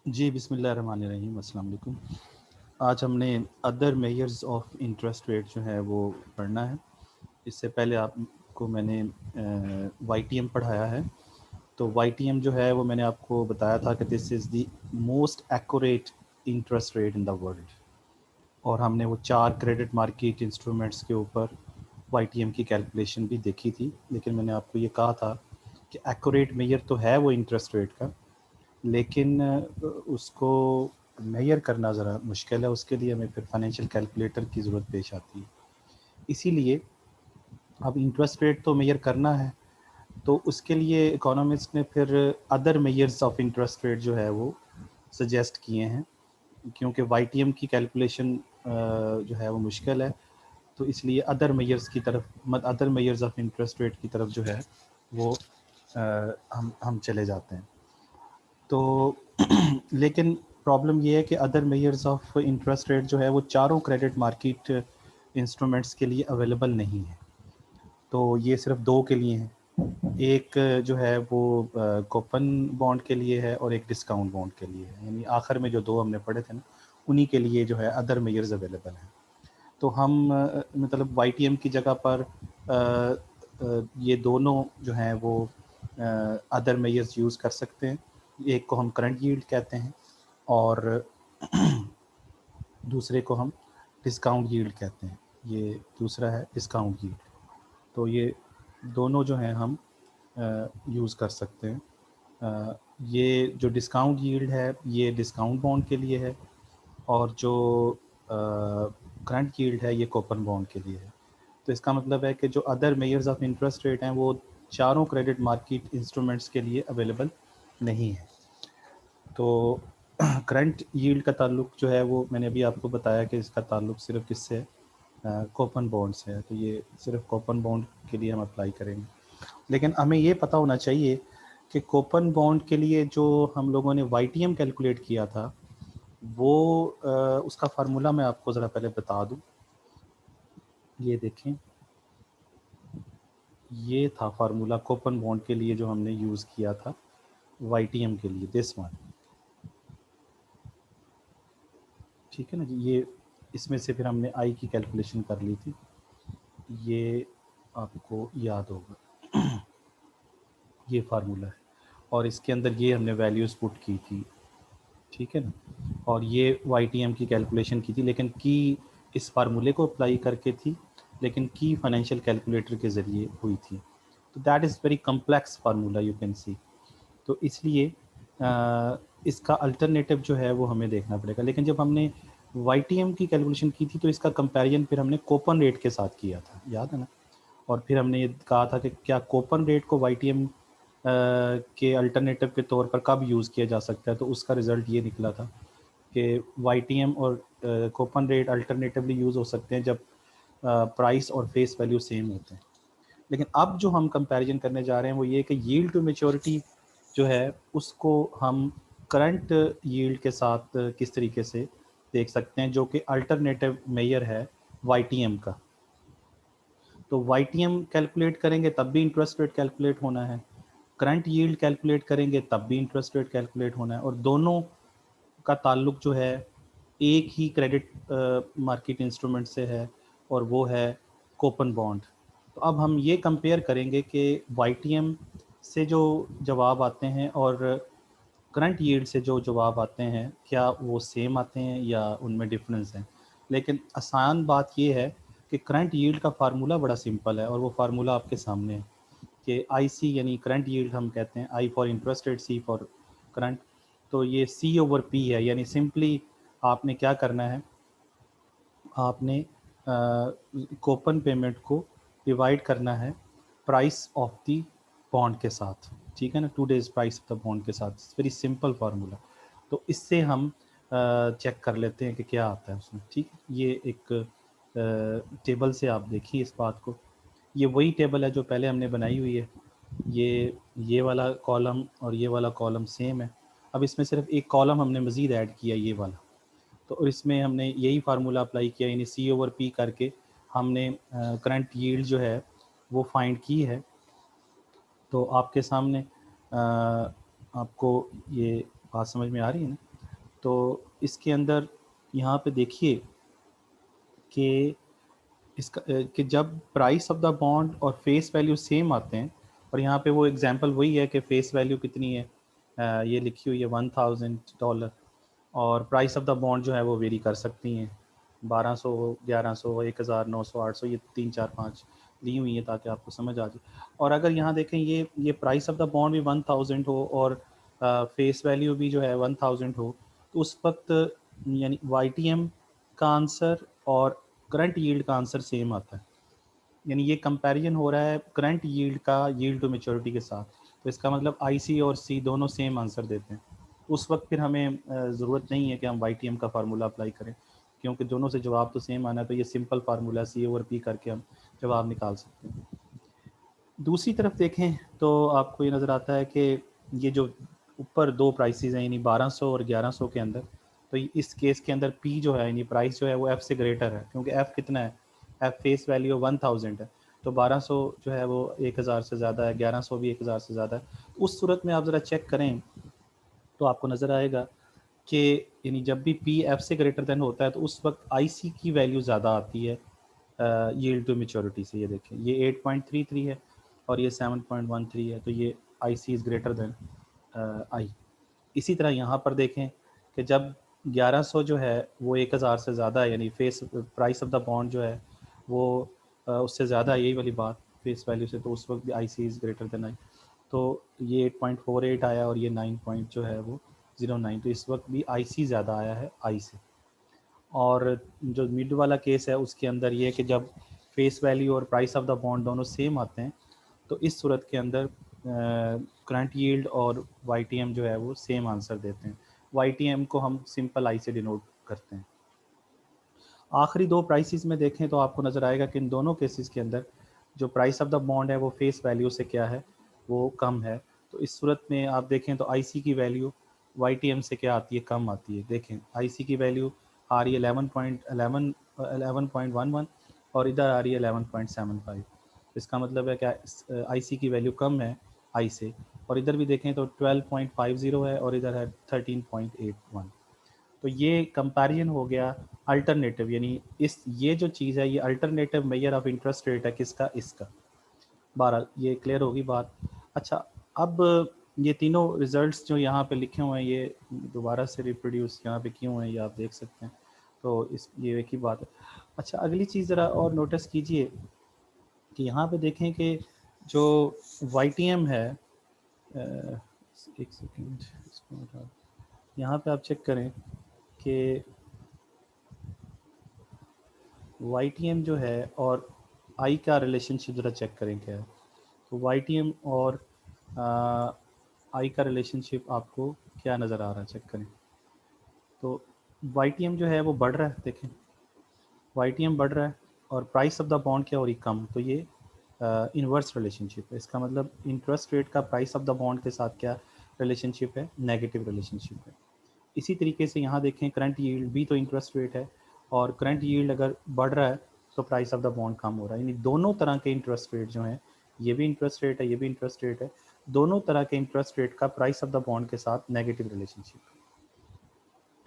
जी, बिस्मिल्लाहिर्रहमानिर्रहीम, अस्सलाम वालेकुम। आज हमने other measures of interest rate जो है वो पढ़ना है। इससे पहले आपको मैंने वाईटीएम पढ़ाया है। तो वाईटीएम जो है वो मैंने आपको बताया था कि this is the most accurate interest rate in the world, और हमने वो 4 क्रेडिट मार्केट इंस्ट्रूमेंट्स के ऊपर वाईटीएम की कैलकुलेशन भी देखी थी। लेकिन मैंने आपको ये कहा था कि एक्यूरेट मेजर तो है वो इंटरेस्ट रेट का, लेकिन उसको मेजर करना ज़रा मुश्किल है। उसके लिए हमें फिर फाइनेंशियल कैलकुलेटर की ज़रूरत पेश आती है। इसीलिए अब इंटरेस्ट रेट तो मेजर करना है, तो उसके लिए इकोनॉमिस्ट ने फिर other measures of interest rate जो है वो सजेस्ट किए हैं। क्योंकि वाईटीएम की कैलकुलेशन जो है वो मुश्किल है, तो इसलिए अदर मेजर्स की तरफ other measures of interest rate की तरफ जो है वो हम चले जाते हैं। तो लेकिन प्रॉब्लम ये है कि other measures of interest rate जो है वो चारों क्रेडिट मार्केट इंस्ट्रूमेंट्स के लिए अवेलेबल नहीं है। तो ये सिर्फ दो के लिए हैं। एक जो है वो कूपन बॉन्ड के लिए है और एक डिस्काउंट बॉन्ड के लिए है। यानी आखिर में जो दो हमने पढ़े थे ना, उन्हीं के लिए जो है अदर मेजर्स अवेलेबल हैं। तो हम मतलब वाईटीएम की जगह पर ये दोनों जो हैं वो अदर मेजर्स यूज़ कर सकते हैं। एक को हम करंट यील्ड कहते हैं और दूसरे को हम डिस्काउंट यील्ड कहते हैं। ये दूसरा है डिस्काउंट यील्ड। तो ये दोनों जो हैं हम यूज़ कर सकते हैं। ये जो डिस्काउंट यील्ड है ये डिस्काउंट बॉन्ड के लिए है, और जो करंट यील्ड है ये कूपन बॉन्ड के लिए है। तो इसका मतलब है कि जो other measures of interest rate हैं वो चारों क्रेडिट मार्केट इंस्ट्रूमेंट्स के लिए अवेलेबल नहीं है। तो करंट यील्ड का ताल्लुक जो है वो मैंने अभी आपको बताया कि इसका ताल्लुक सिर्फ किससे है, कूपन बॉन्ड से है। तो ये सिर्फ कूपन बॉन्ड के लिए हम अप्लाई करेंगे। लेकिन हमें ये पता होना चाहिए कि कूपन बॉन्ड के लिए जो हम लोगों ने वाईटीएम कैलकुलेट किया था वो उसका फार्मूला मैं आपको ज़रा पहले बता दूं। ये देखें, ये था फार्मूला कूपन बॉन्ड के लिए जो हमने यूज़ किया था वाईटीएम के लिए, दिस वन। ठीक है ना जी। ये इसमें से फिर हमने आई की कैलकुलेशन कर ली थी, ये आपको याद होगा। ये फार्मूला है और इसके अंदर ये हमने वैल्यूज़ पुट की थी। ठीक है ना। और ये वाईटीएम की कैलकुलेशन की थी, लेकिन की इस फार्मूले को अप्लाई करके थी, लेकिन की फाइनेंशियल कैलकुलेटर के ज़रिए हुई थी। तो that is very complex formula, you can see. तो इसलिए इसका अल्टरनेटिव जो है वो हमें देखना पड़ेगा। लेकिन जब हमने वाईटीएम की कैलकुलेशन की थी तो इसका कंपैरिजन फिर हमने कूपन रेट के साथ किया था, याद है ना। और फिर हमने ये कहा था कि क्या कूपन रेट को वाईटीएम के अल्टरनेटिव के तौर पर कब यूज़ किया जा सकता है। तो उसका रिज़ल्ट ये निकला था कि वाईटीएम और कूपन रेट अल्टरनेटिवली यूज़ हो सकते हैं जब प्राइस और फेस वैल्यू सेम होते हैं। लेकिन अब जो हम कंपैरिजन करने जा रहे हैं वो ये कि यील्ड टू मैच्योरिटी जो है उसको हम करंट यील्ड के साथ किस तरीके से देख सकते हैं, जो कि अल्टरनेटिव मेजर है वाईटीएम का। तो वाईटीएम कैलकुलेट करेंगे तब भी इंटरेस्ट रेट कैलकुलेट होना है, करंट यील्ड कैलकुलेट करेंगे तब भी इंटरेस्ट रेट कैलकुलेट होना है, और दोनों का ताल्लुक जो है एक ही क्रेडिट मार्केट इंस्ट्रूमेंट से है, और वो है कूपन बॉन्ड। तो अब हम ये कंपेयर करेंगे कि वाईटीएम से जो जवाब आते हैं और करंट यील्ड से जो जवाब आते हैं क्या वो सेम आते हैं या उनमें डिफरेंस है। लेकिन आसान बात ये है कि करंट यील्ड का फार्मूला बड़ा सिंपल है, और वो फार्मूला आपके सामने है कि आई सी यानी करंट यील्ड हम कहते हैं, I for interest rate, C for current. तो ये सी ओवर पी है, यानी सिंपली आपने क्या करना है, आपने कूपन पेमेंट को डिवाइड करना है प्राइस ऑफ द बॉन्ड के साथ। ठीक है ना, 2 days price of the bond के साथ। Very simple formula. तो इससे हम चेक कर लेते हैं कि क्या आता है उसमें। ठीक है, ये एक टेबल से आप देखिए इस बात को। ये वही टेबल है जो पहले हमने बनाई हुई है। ये वाला कॉलम और ये वाला कॉलम सेम है। अब इसमें सिर्फ एक कॉलम हमने मज़ीद ऐड किया, ये वाला। तो इसमें हमने यही फार्मूला अप्लाई किया, यानी सी ओवर पी करके हमने करंट यील्ड जो है वो फाइंड की है। तो आपके सामने आपको ये बात समझ में आ रही है ना। तो इसके अंदर यहाँ पे देखिए कि इसका कि जब प्राइस ऑफ द बॉन्ड और फेस वैल्यू सेम आते हैं, और यहाँ पे वो एग्जांपल वही है कि फेस वैल्यू कितनी है, ये लिखी हुई है $1000, और प्राइस ऑफ द बॉन्ड जो है वो वेरी कर सकती हैं, 1200, 1100, 1900, 800, ये 3, 4, 5 ली हुई है ताकि आपको समझ आ जाए। और अगर यहाँ देखें ये प्राइस ऑफ द बॉन्ड भी 1000 हो और फेस वैल्यू भी जो है 1000 हो, तो उस वक्त यानी YTM का आंसर और करंट यील्ड का आंसर सेम आता है। यानी ये कंपैरिजन हो रहा है करंट यील्ड का यील्ड टू मैच्योरिटी के साथ, तो इसका मतलब IC और C दोनों सेम आंसर देते हैं। उस वक्त फिर हमें ज़रूरत नहीं है कि हम YTM का फार्मूला अप्लाई करें, क्योंकि दोनों से जवाब तो सेम आना है, तो ये सिंपल फार्मूला C/P करके हम जवाब निकाल सकते हैं। दूसरी तरफ देखें तो आपको ये नज़र आता है कि ये जो ऊपर दो प्राइसेस हैं यानी 1200 और 1100 के अंदर, तो इस केस के अंदर P जो है यानी प्राइस जो है वो F से ग्रेटर है, क्योंकि F कितना है, F फेस वैल्यू 1000 है, तो 1200 जो है वो 1000 से ज़्यादा है, 1100 भी 1000 से ज़्यादा है। तो उस सूरत में आप ज़रा चेक करें तो आपको नज़र आएगा कि यानी जब भी P F से ग्रेटर देन होता है तो उस वक्त IC की वैल्यू ज़्यादा आती है यील्ड टू मैच्योरिटी से। ये देखें ये 8.33 है और ये 7.13 है, तो ये IC is greater than I। इसी तरह यहाँ पर देखें कि जब 1100 जो है वो 1000 से ज़्यादा है, यानी face price of the bond जो है वो उससे ज़्यादा है, यही वाली बात फेस वैल्यू से, तो उस वक्त भी IC is greater than I। तो ये 8.48 आया और ये 9 पॉइंट जो है वो 09, तो इस वक्त भी IC ज़्यादा आया है I से। और जो मिड वाला केस है उसके अंदर ये है कि जब फेस वैल्यू और प्राइस ऑफ द बॉन्ड दोनों सेम आते हैं, तो इस सूरत के अंदर करंट यील्ड और YTM जो है वो सेम आंसर देते हैं। YTM को हम सिंपल I से डिनोट करते हैं। आखिरी दो प्राइसेस में देखें तो आपको नज़र आएगा कि इन दोनों केसेस के अंदर जो प्राइस ऑफ द बॉन्ड है वो फेस वैल्यू से क्या है, वो कम है। तो इस सूरत में आप देखें तो IC की वैल्यू YTM से क्या आती है, कम आती है। देखें IC की वैल्यू आ रही है 11.11 और इधर आ रही है 11.75। इसका मतलब है क्या, IC की वैल्यू कम है I से, और इधर भी देखें तो 12.50 है और इधर है 13.81। तो ये कंपैरिजन हो गया अल्टरनेटिव, यानी इस ये जो चीज़ है ये alternative measure of interest rate है, किसका, इसका। बहरहाल ये क्लियर होगी बात। अच्छा, अब ये तीनों रिजल्ट्स जो यहाँ पे लिखे हुए हैं ये दोबारा से रिप्रोड्यूस यहाँ पे किए हुए हैं, ये आप देख सकते हैं। तो इस ये एक ही बात है। अच्छा, अगली चीज़ ज़रा और नोटिस कीजिए कि यहाँ पे देखें कि जो YTM है, एक सेकेंड इसको हटा, यहाँ पे आप चेक करें कि YTM जो है और I का रिलेशनशिप ज़रा चेक करें क्या है। तो YTM और I का रिलेशनशिप आपको क्या नज़र आ रहा है, चेक करें। तो YTM जो है वो बढ़ रहा है, देखें YTM बढ़ रहा है और प्राइस ऑफ द बॉन्ड क्या हो रही, कम। तो ये इन्वर्स रिलेशनशिप है। इसका मतलब इंटरेस्ट रेट का प्राइस ऑफ द बॉन्ड के साथ क्या रिलेशनशिप है, नेगेटिव रिलेशनशिप है। इसी तरीके से यहाँ देखें करंट यील्ड भी तो इंटरेस्ट रेट है, और करंट यील्ड अगर बढ़ रहा है तो प्राइस ऑफ द बॉन्ड कम हो रहा है। यानी दोनों तरह के इंटरेस्ट रेट जो हैं, ये भी इंटरेस्ट रेट है, ये भी इंटरेस्ट रेट है, दोनों तरह के इंटरेस्ट रेट का प्राइस ऑफ द बॉन्ड के साथ नेगेटिव रिलेशनशिप है।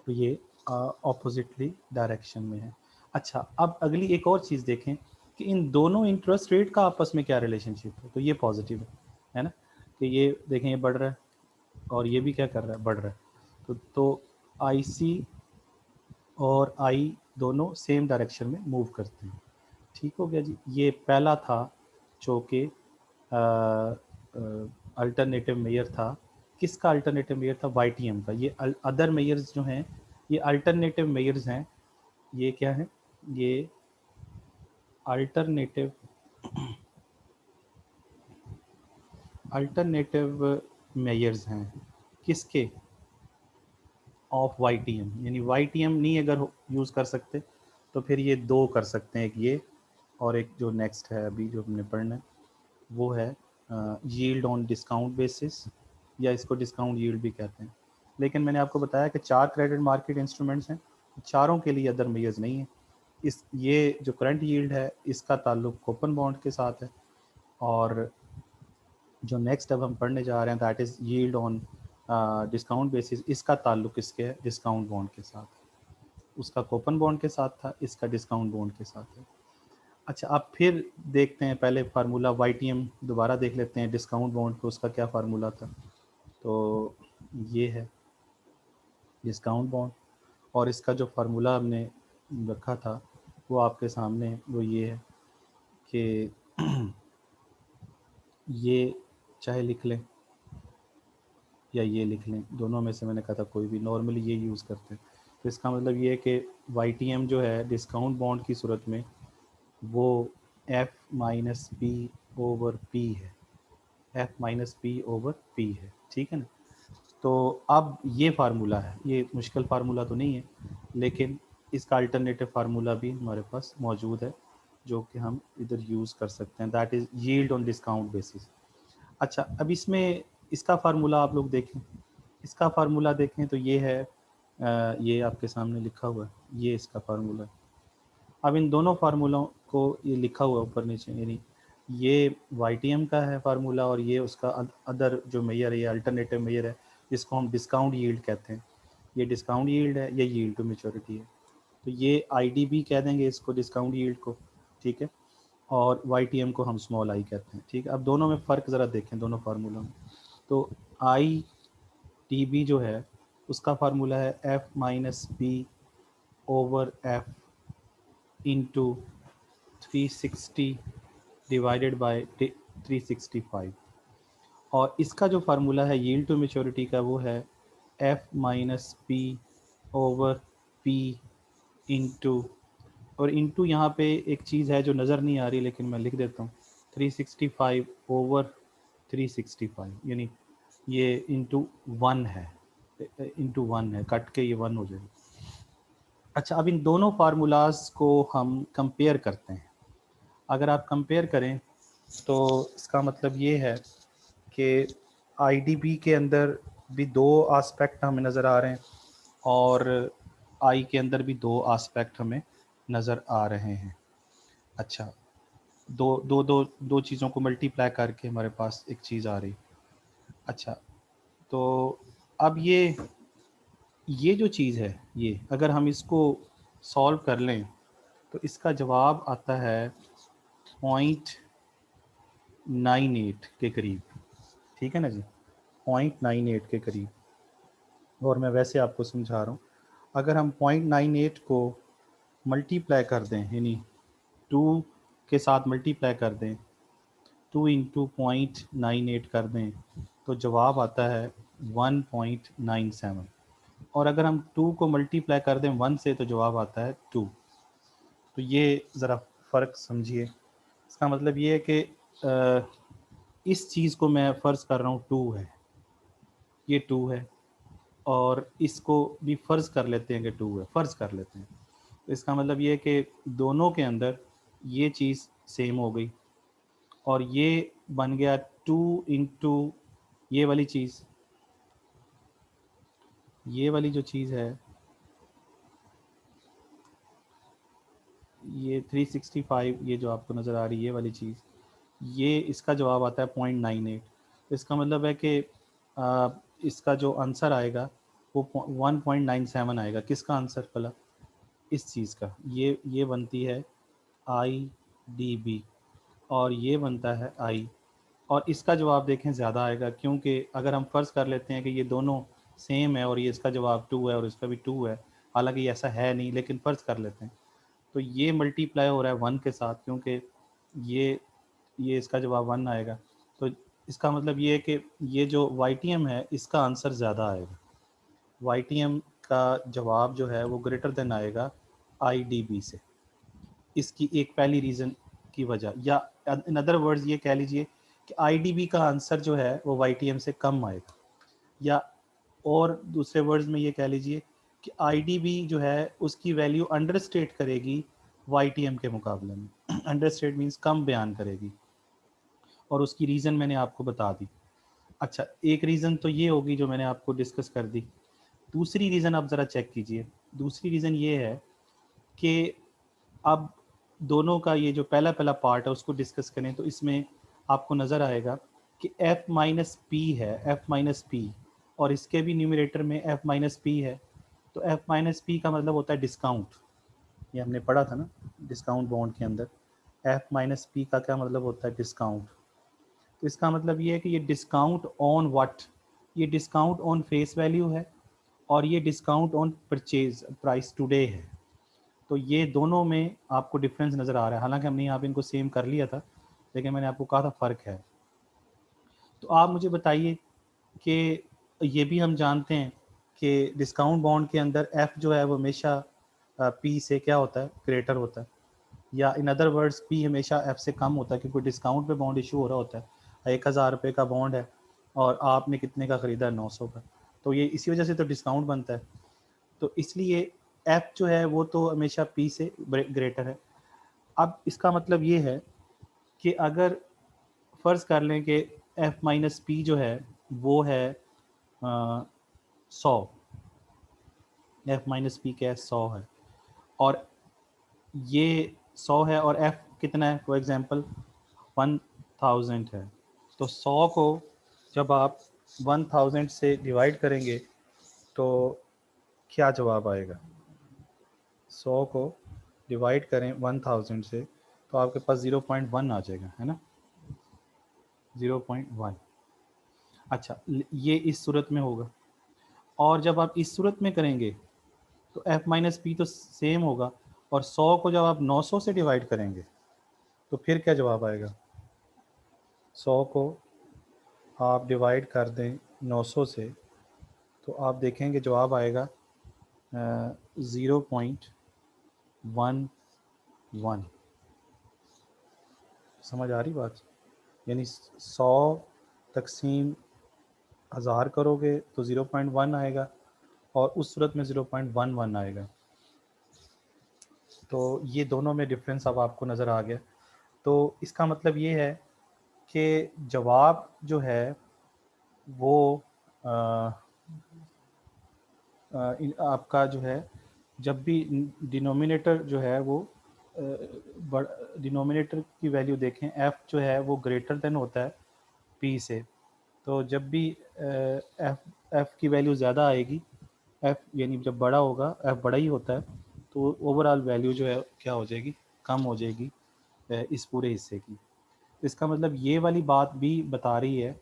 तो ये ऑपोजिटली डायरेक्शन में है। अच्छा, अब अगली एक और चीज़ देखें कि इन दोनों इंटरेस्ट रेट का आपस में क्या रिलेशनशिप है। तो ये पॉजिटिव है ना, कि ये देखें ये बढ़ रहा है और ये भी क्या कर रहा है, बढ़ रहा है। तो IC और I दोनों सेम डायरेक्शन में मूव करते हैं। ठीक हो गया जी। ये पहला था जो कि अल्टरनेटिव मेजर था। किसका अल्टरनेटिव मेजर था, YTM का। ये अदर मेजर्स जो हैं ये अल्टरनेटिव मेजर्स हैं। ये क्या है, ये अल्टरनेटिव अल्टरनेटिव मेजर्स हैं, किसके, ऑफ YTM। यानी YTM नहीं अगर यूज़ कर सकते तो फिर ये दो कर सकते हैं, एक ये और एक जो नेक्स्ट है अभी जो हमने पढ़ना है वो है यील्ड ऑन डिस्काउंट बेसिस, या इसको डिस्काउंट यील्ड भी कहते हैं। लेकिन मैंने आपको बताया कि 4 क्रेडिट मार्केट इंस्ट्रूमेंट्स हैं, चारों के लिए अदर मेजर्स नहीं है। इस ये जो करंट यील्ड है इसका ताल्लुक कूपन बॉन्ड के साथ है, और जो नेक्स्ट अब हम पढ़ने जा रहे हैं that is yield on discount basis, इसका ताल्लुक किसके है, डिस्काउंट बॉन्ड के साथ, उसका कूपन बॉन्ड के साथ था, इसका डिस्काउंट बॉन्ड के साथ है। अच्छा, अब फिर देखते हैं, पहले फार्मूला YTM दोबारा देख लेते हैं, डिस्काउंट बॉन्ड पे उसका क्या फार्मूला था। तो ये है डिस्काउंट बॉन्ड, और इसका जो फार्मूला हमने रखा था वो आपके सामने वो ये है कि ये चाहे लिख लें या ये लिख लें, दोनों में से मैंने कहा था कोई भी, नॉर्मली ये यूज़ करते हैं। तो इसका मतलब ये है कि YTM जो है डिस्काउंट बॉन्ड की सूरत में वो F minus P over P है, F minus P over P है, ठीक है ना। तो अब ये फार्मूला है, ये मुश्किल फार्मूला तो नहीं है, लेकिन इसका अल्टरनेटिव फार्मूला भी हमारे पास मौजूद है जो कि हम इधर यूज़ कर सकते हैं, that is yield on discount basis. अच्छा, अब इसमें इसका फार्मूला आप लोग देखें, इसका फार्मूला देखें तो ये है, ये आपके सामने लिखा हुआ है, ये इसका फार्मूला है। अब इन दोनों फार्मूलों को ये लिखा हुआ ऊपर नीचे, यानी ये YTM का है फार्मूला और ये उसका अदर जो मेजर है, ये अल्टरनेटिव मेजर है जिसको हम डिस्काउंट यील्ड कहते हैं। ये डिस्काउंट यील्ड है, ये यील्ड टू मैच्योरिटी है। तो ये IDB कह देंगे इसको, डिस्काउंट यील्ड को, ठीक है, और YTM को हम स्मॉल आई कहते हैं, ठीक है। अब दोनों में फ़र्क ज़रा देखें, दोनों फार्मूलों में। तो IDB जो है उसका फार्मूला है F minus P over F into 360 divided by 365, और इसका जो फार्मूला है यील्ड टू मैच्योरिटी का वो है F minus P over P into, और इंटू यहाँ पे एक चीज़ है जो नज़र नहीं आ रही लेकिन मैं लिख देता हूँ, 365 ओवर 365, यानी ये इंटू 1 है, इंटू 1 है, कट के ये 1 हो जाएगा। अच्छा, अब इन दोनों फार्मूलाज को हम कंपेयर करते हैं। अगर आप कंपेयर करें तो इसका मतलब ये है कि IDB के अंदर भी दो आस्पेक्ट हमें नज़र आ रहे हैं और आई के अंदर भी दो आस्पेक्ट हमें नज़र आ रहे हैं। अच्छा, दो दो दो दो चीज़ों को मल्टीप्लाई करके हमारे पास एक चीज़ आ रही। अच्छा, तो अब ये जो चीज़ है, ये अगर हम इसको सॉल्व कर लें तो इसका जवाब आता है 0.98 के करीब, ठीक है ना जी, 0.98 के करीब। और मैं वैसे आपको समझा रहा हूँ, अगर हम 0.98 को मल्टीप्लाई कर दें, यानी 2 के साथ मल्टीप्लाई कर दें, 2 इंटू 0.98 कर दें तो जवाब आता है 1.97, और अगर हम 2 को मल्टीप्लाई कर दें 1 से तो जवाब आता है 2। तो ये ज़रा फ़र्क समझिए। इसका मतलब ये है कि इस चीज़ को मैं फ़र्ज़ कर रहा हूँ 2 है, ये 2 है, और इसको भी फ़र्ज़ कर लेते हैं कि 2 है, फ़र्ज़ कर लेते हैं। तो इसका मतलब ये है कि दोनों के अंदर ये चीज़ सेम हो गई और ये बन गया 2 इंटू ये वाली चीज़, ये वाली जो चीज़ है ये 365, ये जो आपको नज़र आ रही है ये वाली चीज़, ये इसका जवाब आता है 0.98। तो इसका मतलब है कि इसका जो आंसर आएगा वो 1.97 आएगा। किसका आंसर भला? इस चीज़ का, ये बनती है IDB और ये बनता है I, और इसका जवाब देखें ज़्यादा आएगा, क्योंकि अगर हम फ़र्ज़ कर लेते हैं कि ये दोनों सेम है और ये इसका जवाब 2 है और इसका भी 2 है, हालांकि ऐसा है नहीं लेकिन फ़र्ज़ कर लेते हैं, तो ये मल्टीप्लाई हो रहा है 1 के साथ, क्योंकि ये इसका जवाब 1 आएगा। तो इसका मतलब ये है कि ये जो YTM है इसका आंसर ज़्यादा आएगा, YTM का जवाब जो है वो ग्रेटर देन आएगा IDB से। इसकी एक पहली रीज़न की वजह, या इन अदर वर्ड्स ये कह लीजिए कि IDB का आंसर जो है वो YTM से कम आएगा, या और दूसरे वर्ड्स में ये कह लीजिए कि IDB जो है उसकी वैल्यू अंडरस्टेट करेगी YTM के मुकाबले में। अंडरस्टेट मीन्स कम बयान करेगी, और उसकी रीज़न मैंने आपको बता दी। अच्छा, एक रीज़न तो ये होगी जो मैंने आपको डिस्कस कर दी। दूसरी रीज़न आप ज़रा चेक कीजिए। दूसरी रीज़न ये है कि अब दोनों का ये जो पहला पार्ट है उसको डिस्कस करें तो इसमें आपको नज़र आएगा कि F माइनस पी है, F माइनस पी, और इसके भी न्यूमरेटर में एफ माइनस पी है, तो एफ माइनस पी का मतलब होता है डिस्काउंट। ये हमने पढ़ा था ना डिस्काउंट बॉन्ड के अंदर, एफ माइनस पी का क्या मतलब होता है डिस्काउंट। तो इसका मतलब ये है कि ये डिस्काउंट ऑन व्हाट, ये डिस्काउंट ऑन फेस वैल्यू है और ये discount on purchase price today है। तो ये दोनों में आपको डिफरेंस नज़र आ रहा है, हालांकि हमने यहाँ पे इनको सेम कर लिया था, लेकिन मैंने आपको कहा था फ़र्क है। तो आप मुझे बताइए कि ये भी हम जानते हैं कि डिस्काउंट बॉन्ड के अंदर एफ़ जो है वो हमेशा पी से क्या होता है, ग्रेटर होता है, या इन अदर वर्ड्स पी हमेशा एफ से कम होता है, क्योंकि डिस्काउंट पे बॉन्ड इशू हो रहा होता है। 1000 रुपये का बॉन्ड है और आपने कितने का ख़रीदा है, 900 का, तो ये इसी वजह से तो डिस्काउंट बनता है। तो इसलिए एफ जो है वो तो हमेशा पी से ग्रेटर है। अब इसका मतलब ये है कि अगर फ़र्ज़ कर लें कि एफ माइनस पी जो है वो है 100, एफ माइनस पी क्या है, 100 है, और ये 100 है और एफ कितना है, फॉर एग्जांपल 1000 है। तो 100 को जब आप 1000 से डिवाइड करेंगे तो क्या जवाब आएगा। 100 को डिवाइड करें 1000 से तो आपके पास 0.1 आ जाएगा, है ना, 0.1। अच्छा, ये इस सूरत में होगा, और जब आप इस सूरत में करेंगे तो एफ माइनस पी तो सेम होगा, और 100 को जब आप 900 से डिवाइड करेंगे तो फिर क्या जवाब आएगा। 100 को आप डिवाइड कर दें 900 से तो आप देखेंगे जवाब आएगा 0.11। समझ आ रही बात, यानी 100 तकसीम 1000 करोगे तो 0.1 आएगा और उस सूरत में 0.11 आएगा। तो ये दोनों में डिफरेंस अब आपको नज़र आ गया। तो इसका मतलब ये है कि जवाब जो है वो आपका जो है, जब भी डिनोमिनेटर जो है वो डिनोमिनेटर की वैल्यू देखें, एफ़ जो है वो ग्रेटर देन होता है पी से, तो जब भी एफ़ की वैल्यू ज़्यादा आएगी, एफ़ यानी जब बड़ा होगा, एफ़ बड़ा ही होता है, तो ओवरऑल वैल्यू जो है क्या हो जाएगी, कम हो जाएगी इस पूरे हिस्से की। इसका मतलब ये वाली बात भी बता रही है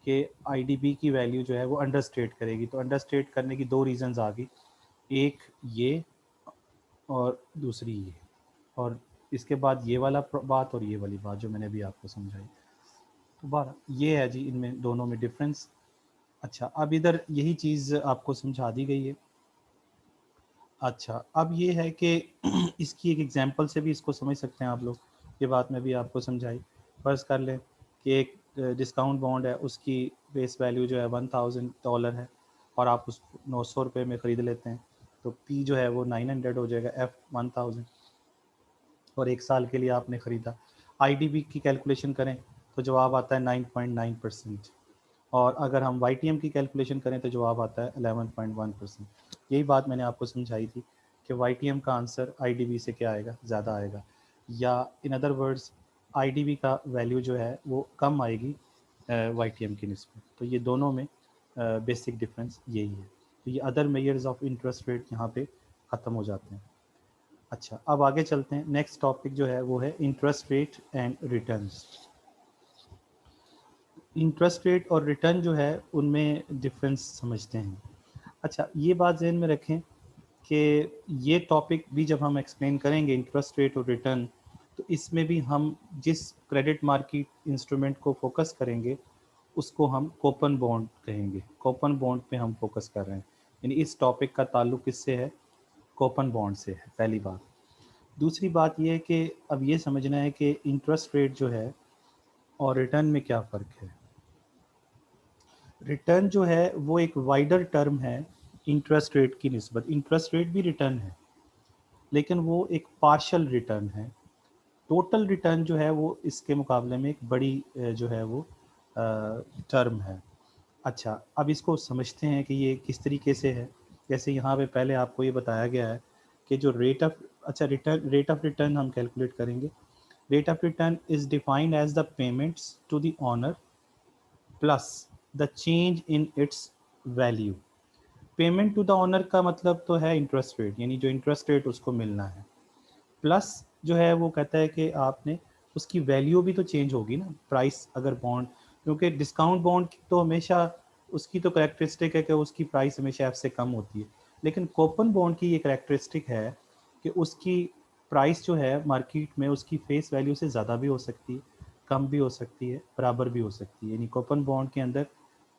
कि आईडीबी की वैल्यू जो है वो अंडरस्टेट करेगी। तो अंडरस्टेट करने की दो रीज़न्स आ गई, एक ये और दूसरी ये, और इसके बाद ये वाला बात और ये वाली बात जो मैंने भी आपको समझाई। तो बार ये है जी इनमें दोनों में डिफरेंस। अच्छा, अब इधर यही चीज़ आपको समझा दी गई है। अच्छा, अब ये है कि इसकी एक एग्जांपल से भी इसको समझ सकते हैं आप लोग, ये बात मैं भी आपको समझाई। फ़र्ज़ कर लें कि एक डिस्काउंट बॉन्ड है, उसकी बेस वैल्यू जो है $1000 है और आप उसको 900 रुपये में ख़रीद लेते हैं, तो पी जो है वो 900 हो जाएगा, एफ 1000, और 1 साल के लिए आपने ख़रीदा। आईडीबी की कैलकुलेशन करें तो जवाब आता है 9.9%, और अगर हम वाईटीएम की कैलकुलेशन करें तो जवाब आता है 11.1%। यही बात मैंने आपको समझाई थी कि वाईटीएम का आंसर आईडीबी से क्या आएगा, ज़्यादा आएगा, या इन अदर वर्ड्स आईडीबी का वैल्यू जो है वो कम आएगी वाईटीएम की निस्बत। तो ये दोनों में बेसिक डिफरेंस यही है। तो ये other measures of interest rate यहाँ पे ख़त्म हो जाते हैं। अच्छा, अब आगे चलते हैं। नेक्स्ट टॉपिक जो है वो है interest rate and returns. Interest rate और रिटर्न जो है उनमें डिफरेंस समझते हैं। अच्छा, ये बात ज़हन में रखें कि ये टॉपिक भी जब हम एक्सप्लेन करेंगे इंटरेस्ट रेट और रिटर्न, तो इसमें भी हम जिस क्रेडिट मार्केट इंस्ट्रूमेंट को फोकस करेंगे उसको हम कोपन बॉन्ड कहेंगे। कोपन बॉन्ड पे हम फोकस कर रहे हैं, यानी इस टॉपिक का ताल्लुक किससे है, कोपन बॉन्ड से है, पहली बात। दूसरी बात ये है कि अब ये समझना है कि इंटरेस्ट रेट जो है और रिटर्न में क्या फ़र्क है। रिटर्न जो है वो एक वाइडर टर्म है इंटरेस्ट रेट की निस्बत। इंटरेस्ट रेट भी रिटर्न है, लेकिन वो एक पार्शल रिटर्न है। टोटल रिटर्न जो है वो इसके मुकाबले में एक बड़ी जो है वो टर्म है। अच्छा, अब इसको समझते हैं कि ये किस तरीके से है। जैसे यहाँ पे पहले आपको ये बताया गया है कि जो रेट ऑफ रिटर्न हम कैलकुलेट करेंगे। Rate of return is defined as the payments to the owner plus the change in its value. Payment to the owner का मतलब तो है इंटरेस्ट रेट, यानी जो इंटरेस्ट रेट उसको मिलना है, प्लस जो है वो कहता है कि आपने उसकी वैल्यू भी तो चेंज होगी ना, प्राइस अगर बॉन्ड, क्योंकि डिस्काउंट बॉन्ड तो हमेशा उसकी तो करेक्टरिस्टिक है कि उसकी प्राइस हमेशा एफ से कम होती है, लेकिन कूपन बॉन्ड की ये करेक्टरिस्टिक है कि उसकी प्राइस जो है मार्केट में उसकी फेस वैल्यू से ज़्यादा भी हो सकती है, कम भी हो सकती है, बराबर भी हो सकती है। यानी कूपन बॉन्ड के अंदर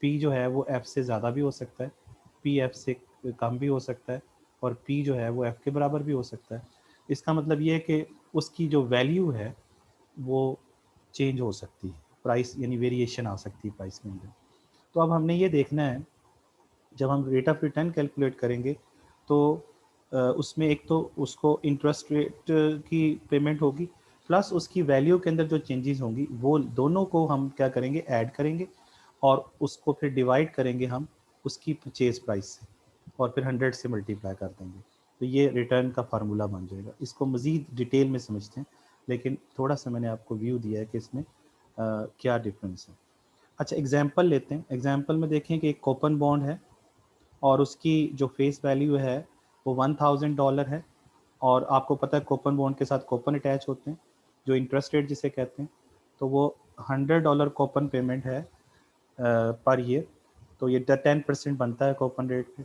पी जो है वो एफ से ज़्यादा भी हो सकता है, पी एफ से कम भी हो सकता है, और पी जो है वो एफ के बराबर भी हो सकता है। इसका मतलब ये है कि उसकी जो वैल्यू है वो चेंज हो सकती है, प्राइस यानी वेरिएशन आ सकती है प्राइस के अंदर। तो अब हमने ये देखना है, जब हम रेट ऑफ रिटर्न कैलकुलेट करेंगे तो उसमें एक तो उसको इंटरेस्ट रेट की पेमेंट होगी, प्लस उसकी वैल्यू के अंदर जो चेंजेस होंगी वो दोनों को हम क्या करेंगे, ऐड करेंगे, और उसको फिर डिवाइड करेंगे हम उसकी परचेज प्राइस से, और फिर 100 से मल्टीप्लाई कर देंगे, तो ये रिटर्न का फार्मूला बन जाएगा। इसको मज़ीद डिटेल में समझते हैं, लेकिन थोड़ा सा मैंने आपको व्यू दिया है कि इसमें क्या डिफरेंस है। अच्छा, एग्जांपल लेते हैं। एग्जांपल में देखें कि एक कूपन बॉन्ड है और उसकी जो फेस वैल्यू है वो $1000 है, और आपको पता है कूपन बॉन्ड के साथ कूपन अटैच होते हैं, जो इंटरेस्ट रेट जिसे कहते हैं, तो वो $100 कूपन पेमेंट है पर ईयर, तो ये 10% बनता है कूपन रेट पे।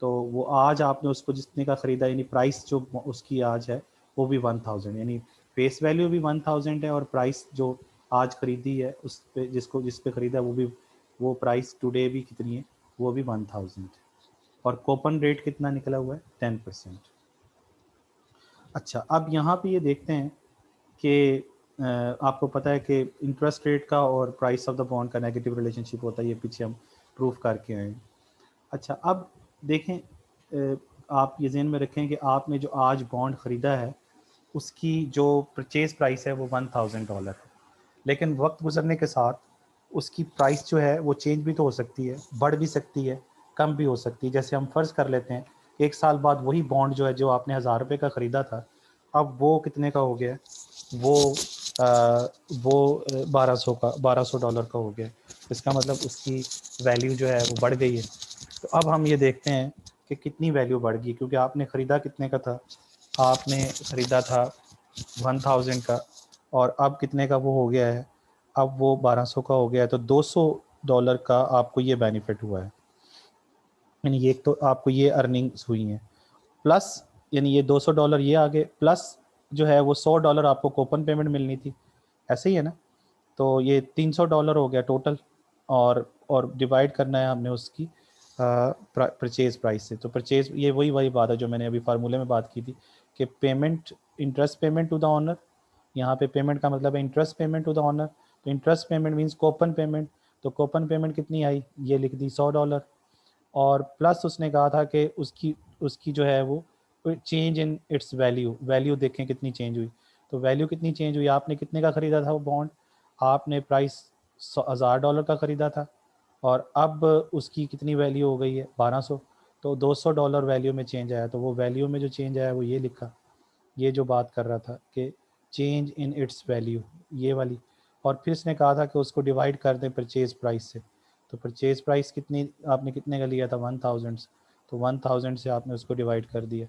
तो वो आज आपने उसको जितने का ख़रीदा, यानी प्राइस जो उसकी आज है वो भी 1000, यानी फेस वैल्यू भी 1000 है, और प्राइस जो आज ख़रीदी है उस पे जिस पे ख़रीदा वो भी, वो प्राइस टुडे भी कितनी है, वो भी 1000 है, और कूपन रेट कितना निकला हुआ है, 10%। अच्छा, अब यहाँ पे ये देखते हैं कि आपको पता है कि इंटरेस्ट रेट का और प्राइस ऑफ द बॉन्ड का नेगेटिव रिलेशनशिप होता है, ये पीछे हम प्रूफ करके आए हैं। अच्छा, अब देखें, आप ये ज़हन में रखें कि आपने जो आज बॉन्ड ख़रीदा है उसकी जो परचेज़ प्राइस है वो $1000 है, लेकिन वक्त गुजरने के साथ उसकी प्राइस जो है वो चेंज भी तो हो सकती है, बढ़ भी सकती है, कम भी हो सकती है। जैसे हम फ़र्ज़ कर लेते हैं कि 1 साल बाद वही बॉन्ड जो है, जो आपने ₹1000 का ख़रीदा था, अब वो कितने का हो गया है, वो वो 1200 का हो गया है। इसका मतलब उसकी वैल्यू जो है वो बढ़ गई है। तो अब हम ये देखते हैं कि कितनी वैल्यू बढ़ गई, क्योंकि आपने ख़रीदा कितने का था, आपने ख़रीदा था 1000 का, और अब कितने का वो हो गया है, अब वो 1200 का हो गया है, तो $200 का आपको ये बेनिफिट हुआ है, यानी ये तो आपको ये अर्निंग्स हुई हैं, प्लस यानी ये $200 ये आ गए, प्लस जो है वो $100 आपको कूपन पेमेंट मिलनी थी, ऐसे ही है ना। तो ये $300 हो गया टोटल, और डिवाइड करना है हमने उसकी परचेज प्राइस से। तो परचेज, ये वही वही बात है जो मैंने अभी फार्मूले में बात की थी कि payment, interest payment to the owner, यहाँ पे पेमेंट का मतलब है interest payment to the owner, तो interest payment means coupon payment, तो कूपन पेमेंट कितनी आई, ये लिख दी $100, और प्लस उसने कहा था कि उसकी उसकी जो है वो change in its value, value देखें कितनी चेंज हुई, तो वैल्यू कितनी चेंज हुई, आपने कितने का ख़रीदा था वो बॉन्ड, आपने प्राइस $1000 का ख़रीदा था, और अब उसकी कितनी वैल्यू हो गई है, 1200, तो $200 वैल्यू में चेंज आया, तो वो वैल्यू में जो चेंज आया वो ये लिखा, ये जो बात कर रहा था कि चेंज इन इट्स वैल्यू, ये वाली। और फिर इसने कहा था कि उसको डिवाइड कर दें परचेज प्राइस से, तो परचेज प्राइस कितनी, आपने कितने का लिया था, 1000 से, तो 1000 से आपने उसको डिवाइड कर दिया,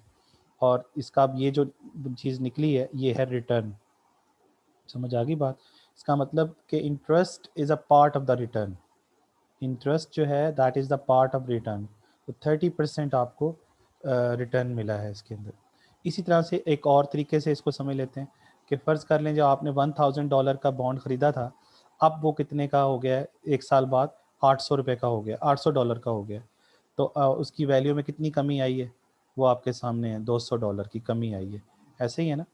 और इसका अब ये जो चीज़ निकली है ये है रिटर्न। समझ आ गई बात। इसका मतलब कि interest is a part of the return, interest जो है that is the part of return, तो 30% आपको रिटर्न मिला है इसके अंदर। इसी तरह से एक और तरीके से इसको समझ लेते हैं कि फ़र्ज़ कर लें जो आपने $1000 का बॉन्ड ख़रीदा था, अब वो कितने का हो गया है, 1 साल बाद ₹800 का हो गया, $800 का हो गया, तो उसकी वैल्यू में कितनी कमी आई है, वो आपके सामने है, $200 की कमी आई है, ऐसे ही है ना।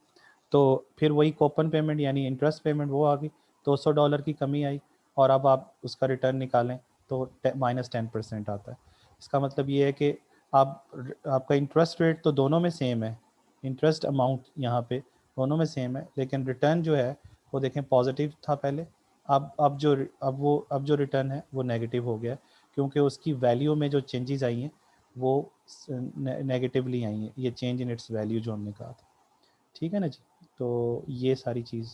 तो फिर वही कूपन पेमेंट यानी इंटरेस्ट पेमेंट वो आ गई, $200 की कमी आई, और अब आप उसका रिटर्न निकालें तो -10% आता है। इसका मतलब ये है कि आपका इंटरेस्ट रेट तो दोनों में सेम है, इंटरेस्ट अमाउंट यहाँ पे दोनों में सेम है, लेकिन रिटर्न जो है वो देखें पॉजिटिव था पहले, अब जो रिटर्न है वो नेगेटिव हो गया है, क्योंकि उसकी वैल्यू में जो चेंजेस आई हैं वो नेगेटिवली आई हैं, ये चेंज इन इट्स वैल्यू जो हमने कहा था। ठीक है ना जी, तो ये सारी चीज़।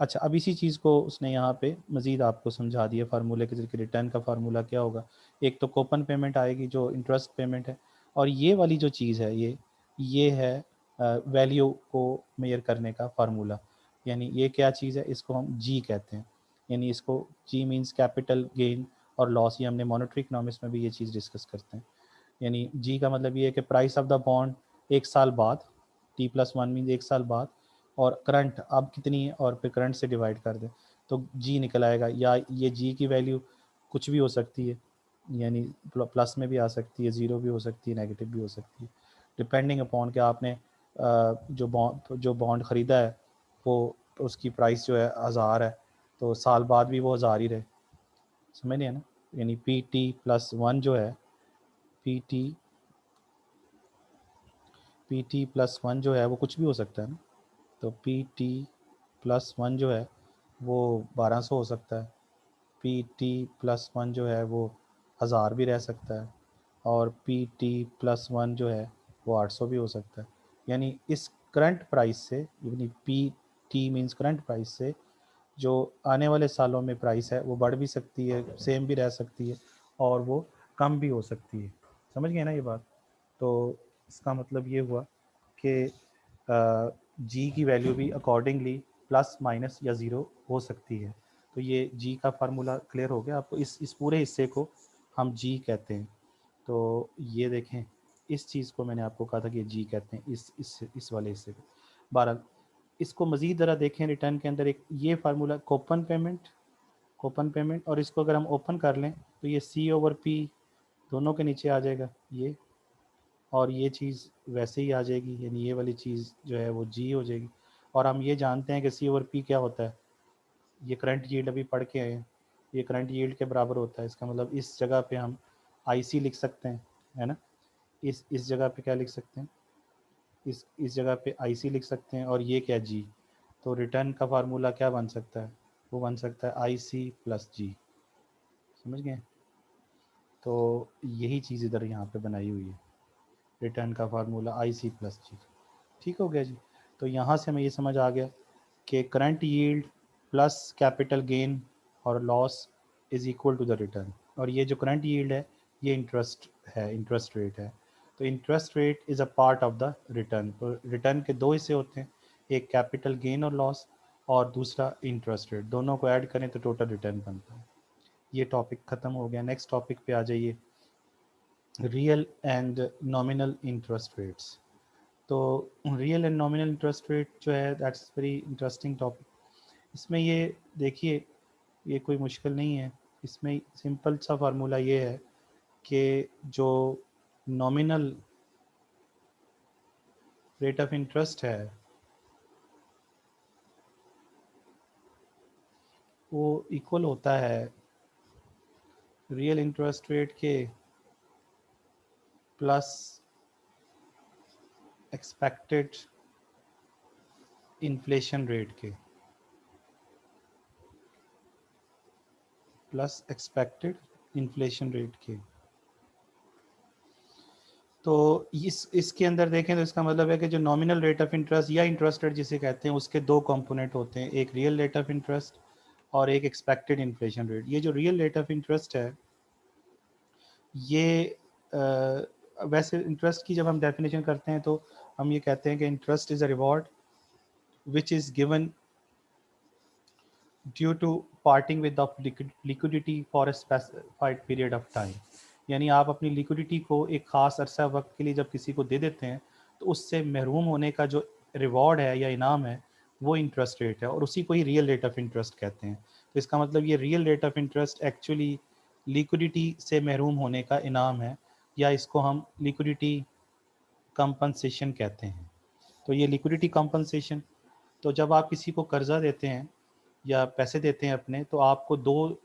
अच्छा, अब इसी चीज़ को उसने यहाँ पे मज़ीद आपको समझा दिया फार्मूले के ज़रिए, रिटर्न का फार्मूला क्या होगा। एक तो कूपन पेमेंट आएगी जो इंटरेस्ट पेमेंट है, और ये वाली जो चीज़ है ये है वैल्यू को मेजर करने का फार्मूला। यानी ये क्या चीज़ है, इसको हम जी कहते हैं। यानी इसको जी मीन्स कैपिटल गेन और लॉस, ये हमने मॉनेटरी इकोनॉमिक्स में भी ये चीज़ डिस्कस करते हैं। यानी जी का मतलब ये है कि प्राइस ऑफ द बॉन्ड एक साल बाद, T+1 मीन्स एक साल बाद, और करंट अब कितनी है और फिर करंट से डिवाइड कर दें तो जी निकल आएगा। या ये जी की वैल्यू कुछ भी हो सकती है, यानी प्लस में भी आ सकती है, ज़ीरो भी हो सकती है, नेगेटिव भी हो सकती है, डिपेंडिंग अपॉन कि आपने जो बॉन्ड ख़रीदा है वो उसकी प्राइस जो है 1000 है, तो साल बाद भी वो 1000 ही रहे। समझ नहीं है ना। यानी PT+1 जो है, PT+1 जो है वो कुछ भी हो सकता है ना। तो PT+1 जो है वो 1200 हो सकता है, PT+1 जो है वो 1000 भी रह सकता है, और PT+1 जो है वो 800 भी हो सकता है। यानी इस करंट प्राइस से, यानी PT मीन्स करंट प्राइस से जो आने वाले सालों में प्राइस है वो बढ़ भी सकती है, सेम भी रह सकती है, और वो कम भी हो सकती है। समझ गए ना ये बात। तो इसका मतलब ये हुआ कि जी की वैल्यू भी अकॉर्डिंगली प्लस माइनस या ज़ीरो हो सकती है। तो ये जी का फार्मूला क्लियर हो गया आपको। इस पूरे हिस्से को हम जी कहते हैं। तो ये देखें, इस चीज़ को मैंने आपको कहा था कि जी कहते हैं इस वाले हिस्से को। बहरहाल इसको मज़ीद ज़रा देखें, रिटर्न के अंदर एक ये फार्मूला कूपन पेमेंट, और इसको अगर हम ओपन कर लें तो ये C/P दोनों के नीचे आ जाएगा ये, और ये चीज़ वैसे ही आ जाएगी, यानी ये वाली चीज़ जो है वो जी हो जाएगी। और हम ये जानते हैं कि C/P क्या होता है, ये करंट यील्ड अभी पढ़ के आए हैं, ये करंट यील्ड के बराबर होता है। इसका मतलब इस जगह पे हम IC लिख सकते हैं, है ना। इस जगह पे क्या लिख सकते हैं, इस जगह पे IC लिख सकते हैं, और ये क्या जी। तो रिटर्न का फार्मूला क्या बन सकता है, वो बन सकता है IC+G। समझ गए। तो यही चीज़ इधर यहाँ पे बनाई हुई है, रिटर्न का फार्मूला IC+G। ठीक हो गया जी। तो यहाँ से हमें ये समझ आ गया कि current yield plus capital gain और loss is equal to the return. और ये जो करंट यील्ड है ये इंटरेस्ट रेट है। तो interest rate is a part of the return. तो रिटर्न के दो हिस्से होते हैं, एक कैपिटल गेन और लॉस, और दूसरा इंटरेस्ट रेट। दोनों को ऐड करें तो टोटल रिटर्न बनता है। ये टॉपिक ख़त्म हो गया। नेक्स्ट टॉपिक पे आ जाइए, real and nominal interest rates. तो real and nominal interest rate जो है दैट्स वेरी इंटरेस्टिंग टॉपिक। इसमें ये देखिए, ये कोई मुश्किल नहीं है। इसमें सिंपल सा फार्मूला ये है कि जो नॉमिनल रेट ऑफ इंटरेस्ट है वो इक्वल होता है रियल इंटरेस्ट रेट के प्लस एक्सपेक्टेड इन्फ्लेशन रेट के, प्लस एक्सपेक्टेड इन्फ्लेशन रेट के। तो इसके अंदर देखें तो इसका मतलब है कि जो नॉमिनल रेट ऑफ इंटरेस्ट या इंटरेस्ट रेट जिसे कहते हैं उसके दो कंपोनेंट होते हैं, एक रियल रेट ऑफ इंटरेस्ट और एक एक्सपेक्टेड इन्फ्लेशन रेट। ये जो रियल रेट ऑफ इंटरेस्ट है ये वैसे इंटरेस्ट की जब हम डेफिनेशन करते हैं तो हम ये कहते हैं कि interest is a reward which is given due to parting with of liquidity for a specified period of time. यानी आप अपनी लिक्विडिटी को एक ख़ास अरसा वक्त के लिए जब किसी को दे देते हैं तो उससे महरूम होने का जो रिवॉर्ड है या इनाम है वो इंटरेस्ट रेट है, और उसी को ही रियल रेट ऑफ इंटरेस्ट कहते हैं। तो इसका मतलब ये real rate of interest actually liquidity से महरूम होने का इनाम है, या इसको हम लिक्विडिटी कंपनसेशन कहते हैं। तो ये लिक्विडिटी कंपनसेशन, तो जब आप किसी को कर्जा देते हैं या पैसे देते हैं अपने, तो आपको दो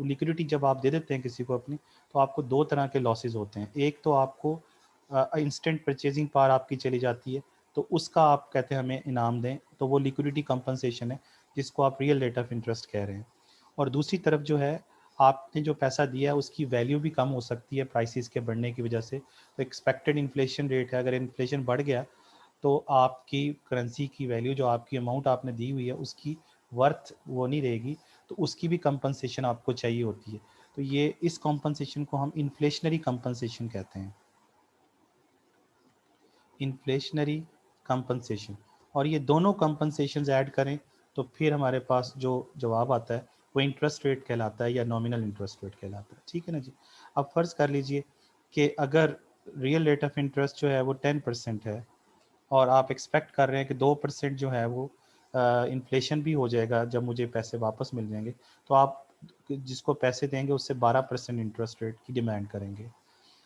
लिक्विडिटी जब आप दे देते हैं किसी को अपनी, तो आपको दो तरह के लॉसेस होते हैं। एक तो आपको इंस्टेंट परचेजिंग पावर आपकी चली जाती है, तो उसका आप कहते हैं हमें इनाम दें, तो वो लिक्विडिटी कंपनसेशन है जिसको आप रियल रेट ऑफ इंटरेस्ट कह रहे हैं। और दूसरी तरफ जो है, आपने जो पैसा दिया है उसकी वैल्यू भी कम हो सकती है प्राइसेस के बढ़ने की वजह से। तो एक्सपेक्टेड इन्फ्लेशन रेट है, अगर इन्फ्लेशन बढ़ गया तो आपकी करेंसी की वैल्यू, जो आपकी अमाउंट आपने दी हुई है, उसकी वर्थ वो नहीं रहेगी, तो उसकी भी कंपनसेशन आपको चाहिए होती है। तो ये इस कंपनसेशन को हम इन्फ्लेशनरी कंपनसेशन कहते हैं, इन्फ्लेशनरी कंपनसेशन। और ये दोनों कंपनसेशंस ऐड करें तो फिर हमारे पास जो जवाब आता है वो इंटरेस्ट रेट कहलाता है या नॉमिनल इंटरेस्ट रेट कहलाता है। ठीक है ना जी। अब फ़र्ज़ कर लीजिए कि अगर रियल रेट ऑफ इंटरेस्ट जो है वो 10% है और आप एक्सपेक्ट कर रहे हैं कि 2% जो है वो इन्फ्लेशन भी हो जाएगा जब मुझे पैसे वापस मिल जाएंगे, तो आप जिसको पैसे देंगे उससे 12% इंटरेस्ट रेट की डिमांड करेंगे।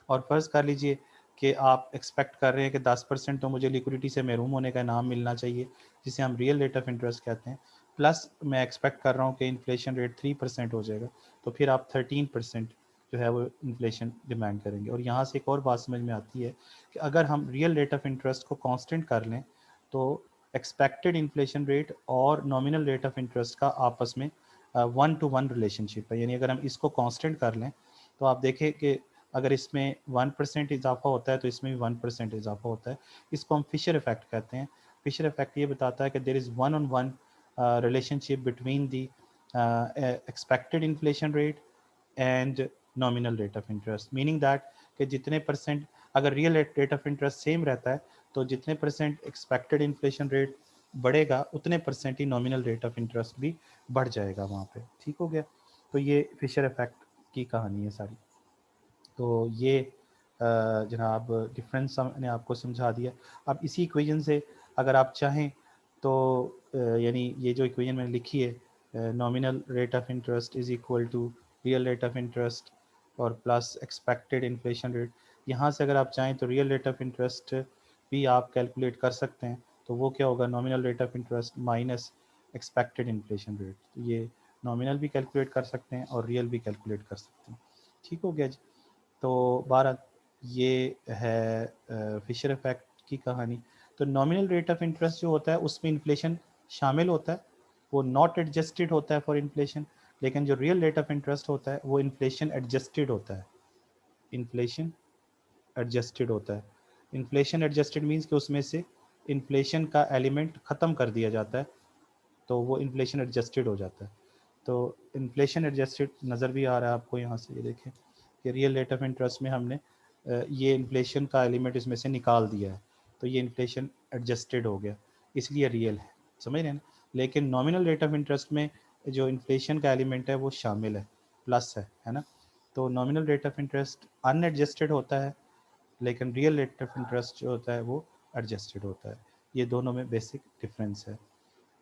और फ़र्ज़ कर लीजिए कि आप एक्सपेक्ट कर रहे हैं कि 10% तो मुझे लिक्विडिटी से महरूम होने का इनाम मिलना चाहिए, जिसे हम रियल रेट ऑफ इंटरेस्ट कहते हैं, प्लस मैं एक्सपेक्ट कर रहा हूँ कि इन्फ्लेशन रेट 3% हो जाएगा, तो फिर आप 13% जो है वो इन्फ्लेशन डिमांड करेंगे। और यहाँ से एक और बात समझ में आती है कि अगर हम रियल रेट ऑफ इंटरेस्ट को कांस्टेंट कर लें तो एक्सपेक्टेड इन्फ्लेशन रेट और नॉमिनल रेट ऑफ इंटरेस्ट का आपस में 1-to-1 रिलेशनशिप है। यानी अगर हम इसको कांस्टेंट कर लें तो आप देखें कि अगर इसमें 1% इजाफा होता है तो इसमें भी 1% इजाफा होता है। इसको हम फिशर इफेक्ट कहते हैं। फिशर इफेक्ट ये बताता है कि there is one on one relationship between the expected inflation rate and nominal rate of interest, meaning that कि जितने परसेंट अगर real rate of interest same रहता है तो जितने परसेंट एक्सपेक्टेड इन्फ्लेशन रेट बढ़ेगा उतने percent he nominal rate of interest भी बढ़ जाएगा वहाँ पे। ठीक हो गया। तो ये फिशर इफेक्ट की कहानी है सारी। तो ये जनाब डिफरेंस मैंने आपको समझा दिया। अब इसी इक्वेशन से अगर आप चाहें तो यानी ये जो इक्वेशन मैंने लिखी है, nominal rate of interest is equal to real rate of interest और प्लस एक्सपेक्टेड इन्फ्लेशन रेट, यहाँ से अगर आप चाहें तो रियल रेट ऑफ इंटरेस्ट भी आप कैलकुलेट कर सकते हैं। तो वो क्या होगा, nominal rate of interest minus expected inflation rate. तो ये नॉमिनल भी कैलकुलेट कर सकते हैं और रियल भी कैलकुलेट कर सकते हैं। ठीक हो गया जी। तो 12 ये है फिशर इफेक्ट की कहानी। तो नॉमिनल रेट ऑफ इंटरेस्ट जो होता है उसमें इन्फ्लेशन शामिल होता है, वो नॉट एडजस्टेड होता है फॉर इन्फ्लेशन। लेकिन जो रियल रेट ऑफ इंटरेस्ट होता है वो इन्फ्लेशन एडजस्टेड होता है, इन्फ्लेशन एडजस्टेड होता है। इन्फ्लेशन एडजस्टेड मीन्स कि उसमें से इन्फ्लेशन का एलिमेंट ख़त्म कर दिया जाता है, तो वो इन्फ्लेशन एडजस्टेड हो जाता है। तो इन्फ्लेशन एडजस्टेड नज़र भी आ रहा है आपको यहाँ से, ये देखें कि रियल रेट ऑफ इंटरेस्ट में हमने ये इन्फ्लेशन का एलिमेंट इसमें से निकाल दिया है, तो ये इन्फ्लेशन एडजस्टेड हो गया, इसलिए रियल है। समझ रहे हैं ना। लेकिन नॉमिनल रेट ऑफ इंटरेस्ट में जो इन्फ्लेशन का एलिमेंट है वो शामिल है, प्लस है ना। तो nominal rate of interest unadjusted होता है, लेकिन रियल रेट ऑफ इंटरेस्ट जो होता है वो एडजस्टेड होता है। ये दोनों में बेसिक डिफरेंस है।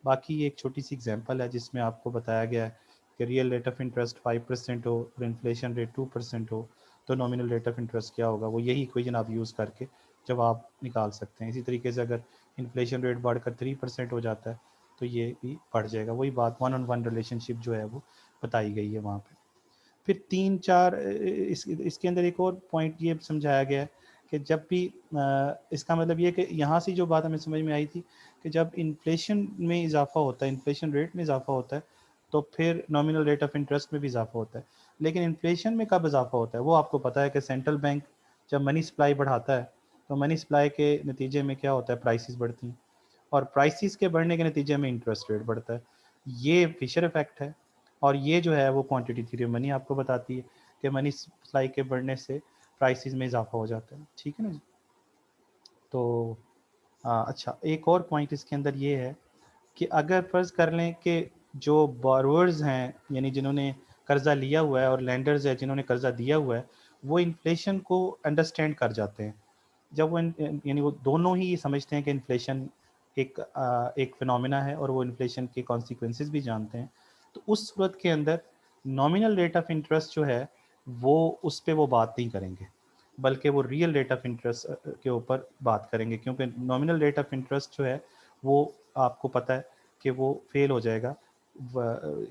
बाकी ये एक छोटी सी एग्जांपल है जिसमें आपको बताया गया है कि रियल रेट ऑफ इंटरेस्ट 5% हो और इन्फ्लेशन रेट 2% हो तो नॉमिनल रेट ऑफ इंटरेस्ट क्या होगा, वो यही इक्वेशन आप यूज़ करके जवाब निकाल सकते हैं। इसी तरीके से अगर इन्फ्लेशन रेट बढ़कर 3% हो जाता है तो ये भी बढ़ जाएगा। वही बात 1-on-1 रिलेशनशिप जो है वो बताई गई है वहाँ पे। फिर 3-4 इसके अंदर एक और पॉइंट ये समझाया गया है कि जब भी इसका मतलब ये कि यहाँ से जो बात हमें समझ में आई थी कि जब इन्फ्लेशन में इजाफा होता है, इन्फ्लेशन रेट में इजाफा होता है तो फिर नॉमिनल रेट ऑफ इंटरेस्ट में भी इजाफा होता है। लेकिन इन्फ्लेशन में कब इजाफा होता है वो आपको पता है कि सेंट्रल बैंक जब मनी सप्लाई बढ़ाता है तो मनी सप्लाई के नतीजे में क्या होता है, प्राइसेस बढ़ती हैं और प्राइसेस के बढ़ने के नतीजे में इंटरेस्ट रेट बढ़ता है। ये फिशर इफेक्ट है। और ये जो है वो क्वांटिटी थ्योरी मनी आपको बताती है कि मनी सप्लाई के बढ़ने से प्राइसेस में इजाफा हो जाता है। ठीक है ना जी। तो अच्छा एक और पॉइंट इसके अंदर ये है कि अगर फ़र्ज़ कर लें कि जो बोरोवर्स हैं यानी जिन्होंने कर्ज़ा लिया हुआ है और लेंडर्स हैं जिन्होंने कर्ज़ा दिया हुआ है, वो इन्फ्लेशन को अंडरस्टैंड कर जाते हैं। जब वो यानी वो दोनों ही समझते हैं कि इन्फ्लेशन एक फिनोमिना है और वो इन्फ्लेशन के कॉन्सिक्वेंसेस भी जानते हैं, तो उस सूरत के अंदर नॉमिनल रेट ऑफ इंटरेस्ट जो है वो उस पे वो बात नहीं करेंगे, बल्कि वो रियल रेट ऑफ इंटरेस्ट के ऊपर बात करेंगे, क्योंकि नॉमिनल रेट ऑफ इंटरेस्ट जो है वो आपको पता है कि वो फेल हो जाएगा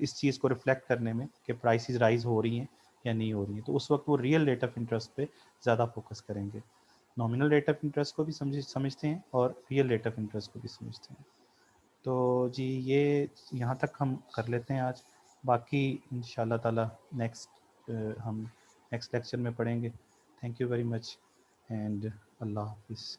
इस चीज़ को रिफ्लेक्ट करने में कि प्राइसेस राइज हो रही हैं या नहीं हो रही हैं। तो उस वक्त वो रियल रेट ऑफ इंटरेस्ट पे ज़्यादा फोकस करेंगे। नॉमिनल रेट ऑफ इंटरेस्ट को भी समझते हैं और रियल रेट ऑफ इंटरेस्ट को भी समझते हैं। तो जी ये यहाँ तक हम कर लेते हैं आज। बाकी इंशाल्लाह ताला हम नेक्स्ट लेक्चर में पढ़ेंगे। Thank you very much and अल्लाह हाफिज़।